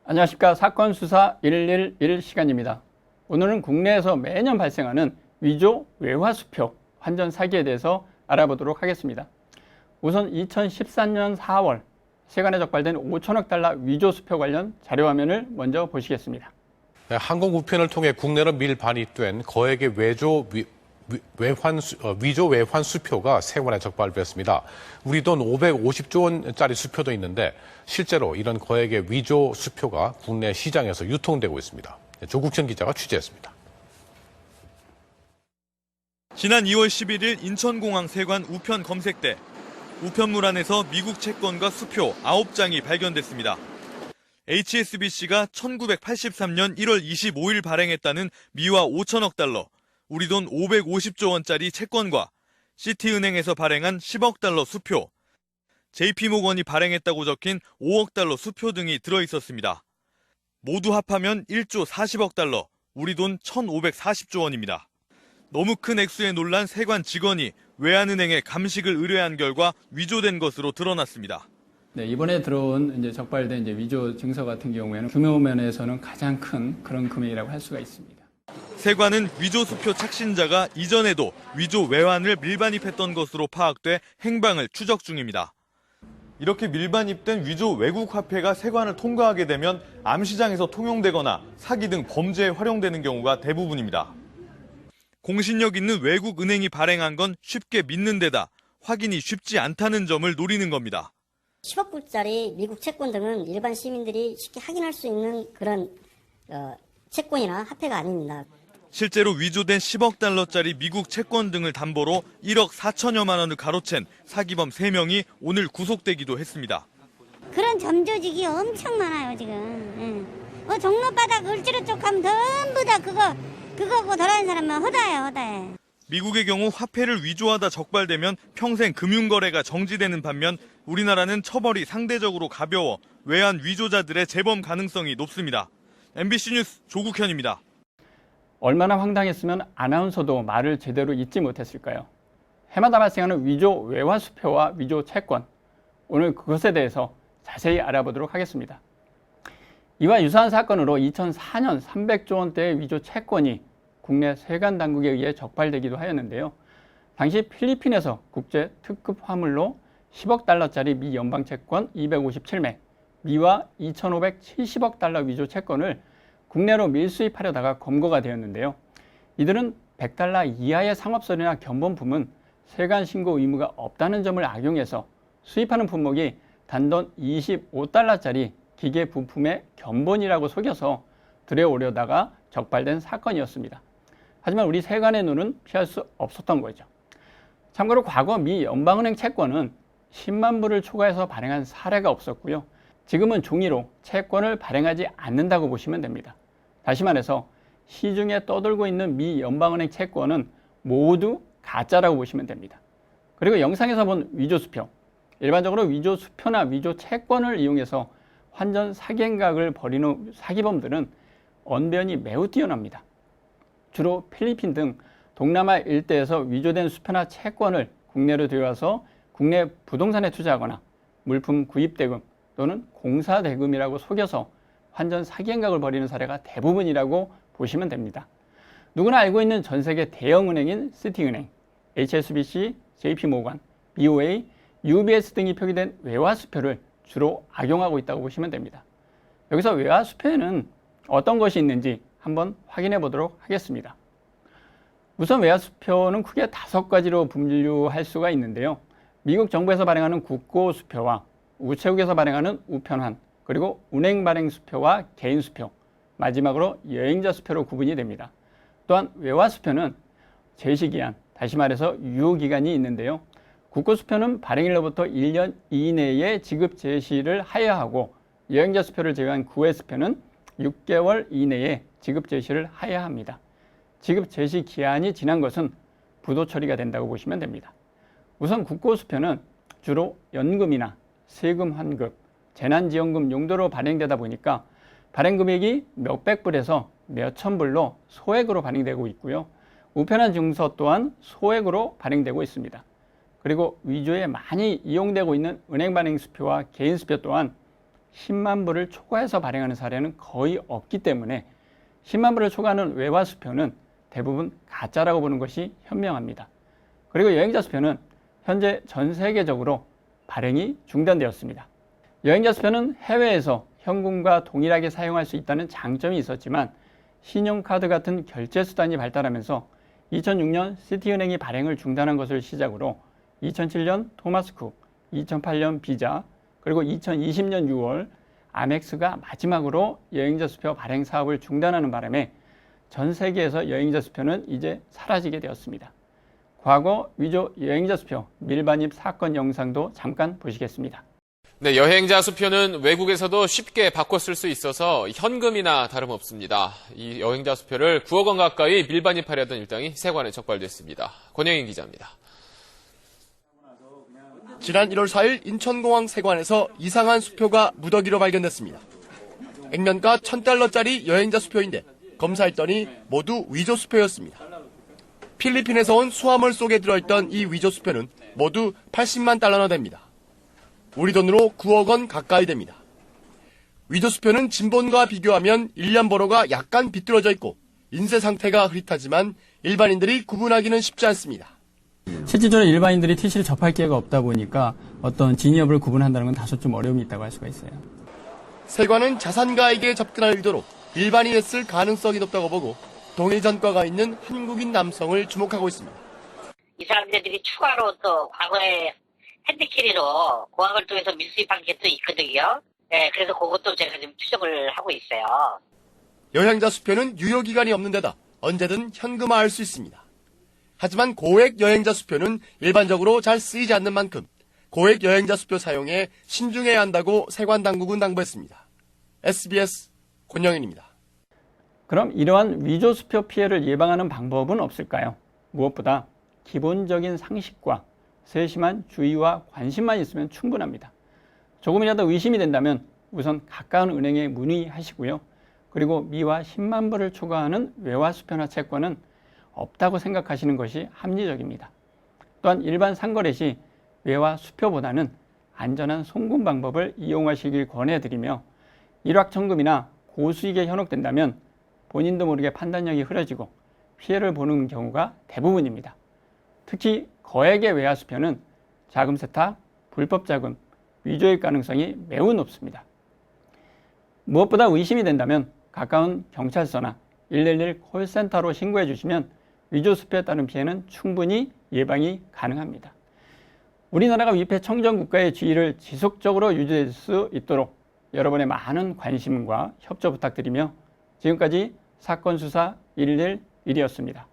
안녕하십니까. 사건 수사 111 시간입니다. 오늘은 국내에서 매년 발생하는 위조 외화 수표 환전 사기에 대해서 알아보도록 하겠습니다. 우선 2014년 4월 세관에 적발된 5천억 달러 위조 수표 관련 자료화면을 먼저 보시겠습니다. 네, 항공우편을 통해 국내로 밀반입된 거액의 위조 외환 수표가 세관에 적발되었습니다. 우리 돈 550조 원짜리 수표도 있는데 실제로 이런 거액의 위조 수표가 국내 시장에서 유통되고 있습니다. 조국천 기자가 취재했습니다. 지난 2월 11일 인천공항 세관 우편 검색대. 우편물 안에서 미국 채권과 수표 9장이 발견됐습니다. HSBC가 1983년 1월 25일 발행했다는 미화 5천억 달러, 우리 돈 550조 원짜리 채권과 시티은행에서 발행한 10억 달러 수표, JP모건이 발행했다고 적힌 5억 달러 수표 등이 들어있었습니다. 모두 합하면 1조 40억 달러, 우리 돈 1,540조 원입니다. 너무 큰 액수에 놀란 세관 직원이 외환은행에 감식을 의뢰한 결과 위조된 것으로 드러났습니다. 네, 이번에 들어온 적발된 위조 증서 같은 경우에는 규모 면에서는 가장 큰 그런 금액이라고 할 수가 있습니다. 세관은 위조 수표 착신자가 이전에도 위조 외환을 밀반입했던 것으로 파악돼 행방을 추적 중입니다. 이렇게 밀반입된 위조 외국 화폐가 세관을 통과하게 되면 암시장에서 통용되거나 사기 등 범죄에 활용되는 경우가 대부분입니다. 공신력 있는 외국 은행이 발행한 건 쉽게 믿는 데다 확인이 쉽지 않다는 점을 노리는 겁니다. 10억 불짜리 미국 채권 등은 일반 시민들이 쉽게 확인할 수 있는 그런 채권이나 화폐가 아닙니다. 실제로 위조된 10억 달러짜리 미국 채권 등을 담보로 1억 4천여만 원을 가로챈 사기범 3명이 오늘 구속되기도 했습니다. 그런 점조직이 엄청 많아요, 지금. 종로바닥 을지로 쪽 가면 전부 다 그거고 돌아다니는 사람은 허다해. 미국의 경우 화폐를 위조하다 적발되면 평생 금융거래가 정지되는 반면 우리나라는 처벌이 상대적으로 가벼워 외환 위조자들의 재범 가능성이 높습니다. MBC 뉴스 조국현입니다. 얼마나 황당했으면 아나운서도 말을 제대로 잇지 못했을까요? 해마다 발생하는 위조 외화 수표와 위조 채권, 오늘 그것에 대해서 자세히 알아보도록 하겠습니다. 이와 유사한 사건으로 2004년 300조 원대의 위조 채권이 국내 세관 당국에 의해 적발되기도 하였는데요. 당시 필리핀에서 국제 특급 화물로 10억 달러짜리 미 연방 채권 257매, 미화 2,570억 달러 위조 채권을 국내로 밀수입하려다가 검거가 되었는데요. 이들은 100달러 이하의 상업설이나 견본품은 세관 신고 의무가 없다는 점을 악용해서 수입하는 품목이 단돈 25달러짜리 기계 부품의 견본이라고 속여서 들여오려다가 적발된 사건이었습니다. 하지만 우리 세관의 눈은 피할 수 없었던 거죠. 참고로 과거 미 연방은행 채권은 10만 불을 초과해서 발행한 사례가 없었고요. 지금은 종이로 채권을 발행하지 않는다고 보시면 됩니다. 다시 말해서 시중에 떠돌고 있는 미 연방은행 채권은 모두 가짜라고 보시면 됩니다. 그리고 영상에서 본 위조 수표, 일반적으로 위조 수표나 위조 채권을 이용해서 환전 사기 행각을 벌이는 사기범들은 언변이 매우 뛰어납니다. 주로 필리핀 등 동남아 일대에서 위조된 수표나 채권을 국내로 들여와서 국내 부동산에 투자하거나 물품 구입 대금 또는 공사 대금이라고 속여서 환전 사기 행각을 벌이는 사례가 대부분이라고 보시면 됩니다. 누구나 알고 있는 전 세계 대형 은행인 시티은행, HSBC, JP모건, BOA, UBS 등이 표기된 외화 수표를 주로 악용하고 있다고 보시면 됩니다. 여기서 외화 수표에는 어떤 것이 있는지 한번 확인해 보도록 하겠습니다. 우선 외화 수표는 크게 5가지로 분류할 수가 있는데요. 미국 정부에서 발행하는 국고 수표와 우체국에서 발행하는 우편환, 그리고 은행 발행 수표와 개인 수표, 마지막으로 여행자 수표로 구분이 됩니다. 또한 외화 수표는 제시기한, 다시 말해서 유효기간이 있는데요. 국고 수표는 발행일로부터 1년 이내에 지급 제시를 하여야 하고, 여행자 수표를 제외한 구회 수표는 6개월 이내에 지급 제시를 하여야 합니다. 지급 제시 기한이 지난 것은 부도 처리가 된다고 보시면 됩니다. 우선 국고 수표는 주로 연금이나 세금 환급, 재난지원금 용도로 발행되다 보니까 발행 금액이 몇백 불에서 몇천 불로 소액으로 발행되고 있고요. 우편한 증서 또한 소액으로 발행되고 있습니다. 그리고 위조에 많이 이용되고 있는 은행 발행 수표와 개인 수표 또한 10만 부를 초과해서 발행하는 사례는 거의 없기 때문에 10만 부를 초과하는 외화 수표는 대부분 가짜라고 보는 것이 현명합니다. 그리고 여행자 수표는 현재 전 세계적으로 발행이 중단되었습니다. 여행자 수표는 해외에서 현금과 동일하게 사용할 수 있다는 장점이 있었지만 신용카드 같은 결제 수단이 발달하면서 2006년 시티은행이 발행을 중단한 것을 시작으로 2007년 토마스쿡, 2008년 비자, 그리고 2020년 6월 아멕스가 마지막으로 여행자 수표 발행 사업을 중단하는 바람에 전 세계에서 여행자 수표는 이제 사라지게 되었습니다. 과거 위조 여행자 수표 밀반입 사건 영상도 잠깐 보시겠습니다. 네, 여행자 수표는 외국에서도 쉽게 바꿔 쓸 수 있어서 현금이나 다름없습니다. 이 여행자 수표를 9억 원 가까이 밀반입하려던 일당이 세관에 적발됐습니다. 권영인 기자입니다. 지난 1월 4일 인천공항 세관에서 이상한 수표가 무더기로 발견됐습니다. 액면가 1,000달러짜리 여행자 수표인데 검사했더니 모두 위조 수표였습니다. 필리핀에서 온 수화물 속에 들어있던 이 위조 수표는 모두 80만 달러나 됩니다. 우리 돈으로 9억 원 가까이 됩니다. 위조 수표는 진본과 비교하면 1년 번호가 약간 비뚤어져 있고 인쇄 상태가 흐릿하지만 일반인들이 구분하기는 쉽지 않습니다. 실질적으로 일반인들이 TC를 접할 기회가 없다 보니까 어떤 진위 여부를 구분한다는 건 다소 좀 어려움이 있다고 할 수가 있어요. 세관은 자산가에게 접근할 의도로 일반인이 했을 가능성이 높다고 보고 동일 전과가 있는 한국인 남성을 주목하고 있습니다. 이 사람들이 추가로 또 과거에 핸드캐리로 공항을 통해서 밀수입한 게 또 있거든요. 네, 그래서 그것도 제가 지금 추적을 하고 있어요. 여행자 수표는 유효기간이 없는 데다 언제든 현금화할 수 있습니다. 하지만 고액 여행자 수표는 일반적으로 잘 쓰이지 않는 만큼 고액 여행자 수표 사용에 신중해야 한다고 세관 당국은 당부했습니다. SBS 권영인입니다. 그럼 이러한 위조 수표 피해를 예방하는 방법은 없을까요? 무엇보다 기본적인 상식과 세심한 주의와 관심만 있으면 충분합니다. 조금이라도 의심이 된다면 우선 가까운 은행에 문의하시고요. 그리고 미화 10만 불을 초과하는 외화 수표나 채권은 없다고 생각하시는 것이 합리적입니다. 또한 일반 상거래 시 외화 수표보다는 안전한 송금 방법을 이용하시길 권해드리며 일확천금이나 고수익에 현혹된다면 본인도 모르게 판단력이 흐려지고 피해를 보는 경우가 대부분입니다. 특히 거액의 외화 수표는 자금 세탁, 불법 자금, 위조일 가능성이 매우 높습니다. 무엇보다 의심이 된다면 가까운 경찰서나 111 콜센터로 신고해 주시면 위조 수표에 따른 피해는 충분히 예방이 가능합니다. 우리나라가 위패 청정 국가의 지위를 지속적으로 유지할 수 있도록 여러분의 많은 관심과 협조 부탁드리며 지금까지 사건 수사 111이었습니다.